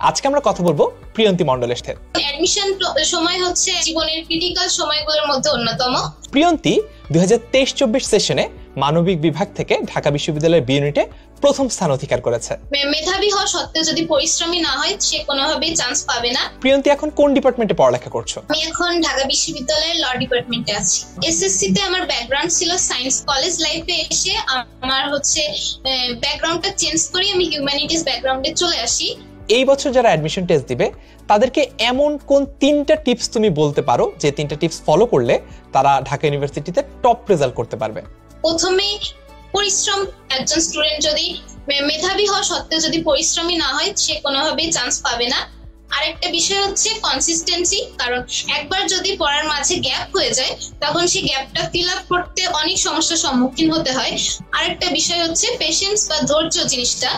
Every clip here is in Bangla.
আজকে আমরা কথা বলবো প্রিয়ন্তী মণ্ডলের সাথে। অ্যাডমিশন সময় হচ্ছে জীবনের ক্রিটিক্যাল সময়গুলোর মধ্যে অন্যতম। প্রিয়ন্তী 2023-24 সেশনে মানবিক বিভাগ থেকে ঢাকা বিশ্ববিদ্যালয়ের বি ইউনিটে প্রথম স্থান অধিকার করেছে। মেধাবী হওয়া সত্ত্বেও যদি পরিশ্রমী না হয় সে কোনোভাবেই চান্স পাবে না। প্রিয়ন্তী এখন কোন ডিপার্টমেন্টে পড়ালেখা করছো? আমি এখন ঢাকা বিশ্ববিদ্যালয়ের ল ডিপার্টমেন্টে আছি। এসএসসি তে আমার ব্যাকগ্রাউন্ড ছিল সায়েন্স, কলেজ লাইফে এসে আমার হচ্ছে ব্যাকগ্রাউন্ডটা চেঞ্জ করে আমি হিউম্যানিটিস ব্যাকগ্রাউন্ডে চলে আসি। এই বছর যারা অ্যাডমিশন টেস্ট দিবে তাদেরকে এমন কোন 3টা টিপস তুমি বলতে পারো যে 3টা টিপস ফলো করলে তারা ঢাকা ইউনিভার্সিটিতে টপ রেজাল্ট করতে পারবে? প্রথমে পরিশ্রম। একজন স্টুডেন্ট যদি মেধাবী হওয়া সত্ত্বেও যদি পরিশ্রমী না হয় সে কোনোভাবেই চান্স পাবে না। আরেকটা বিষয় হচ্ছে কনসিস্টেন্সি, কারণ একবার যদি পড়ার মাঝে গ্যাপ হয়ে যায় তখন সেই গ্যাপটা ফিল আপ করতে অনেক সমস্যার সম্মুখীন হতে হয়। আরেকটা বিষয় হচ্ছে পেশেন্স বা ধৈর্য জিনিসটা।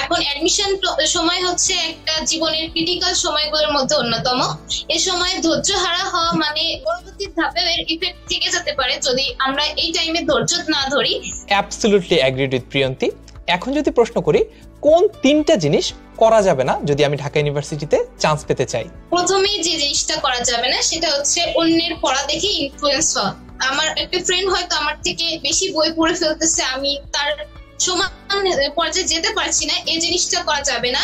এখন অ্যাডমিশন সময় হচ্ছে একটা জীবনের ক্রিটিক্যাল সময়গুলোর মধ্যে অন্যতম। এ সময় ধৈর্য হারা হওয়া মানে পরবর্তী ধাপে এর ইফেক্ট থেকে যেতে পারে যদি আমরা এই টাইমে ধৈর্য না ধরি। Absolutely agreed with Priyanti. এখন যদি প্রশ্ন করি কোন 3টা জিনিস করা যাবে না যদি আমি ঢাকা ইউনিভার্সিটিতে চান্স পেতে চাই? প্রথমেই যে জিনিসটা করা যাবে না সেটা হচ্ছে অন্যের পড়া দেখে ইনফ্লুয়েন্স হওয়া। আমার একটা ফ্রেন্ড হয়তো আমার থেকে বেশি বই পড়ে ফেলতেছে, আমি তার সমান পর্যায়ে যেতে পারছি না, এই জিনিসটা করা যাবে না।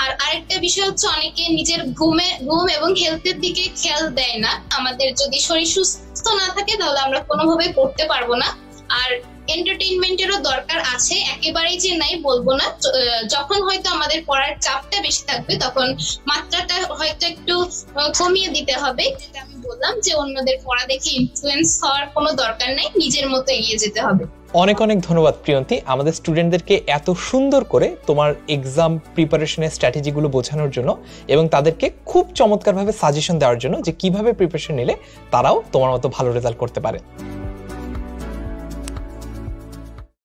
আর আরেকটা বিষয় হচ্ছে অনেকে নিজের ঘুম এবং হেলথের দিকে খেয়াল দেয় না। আমাদের যদি শরীর সুস্থ না থাকে তাহলে আমরা কোনোভাবে পড়তে পারবো না। আর এন্টারটেইনমেন্টেরও দরকার আছে, একেবারেই যে নাই বলবো না। যখন হয়তো আমাদের পড়ার চাপটা বেশি থাকবে তখন মাত্রাটা হয়তো একটু কমিয়ে দিতে হবে। যেটা আমি বললাম যে অন্যদের পড়া দেখে ইনফ্লুয়েন্স হওয়ার কোনো দরকার নাই, নিজের মতো এগিয়ে যেতে হবে। অনেক অনেক ধন্যবাদ প্রিয়ন্তী আমাদের স্টুডেন্টদেরকে এত সুন্দর করে তোমার এক্সাম প্রিপারেশনের স্ট্র্যাটেজিগুলো বোঝানোর জন্য এবং তাদেরকে খুব চমৎকারভাবে সাজেশন দেওয়ার জন্য যে কিভাবে প্রিপারেশন নিলে তারাও তোমার মতো ভালো রেজাল্ট করতে পারে।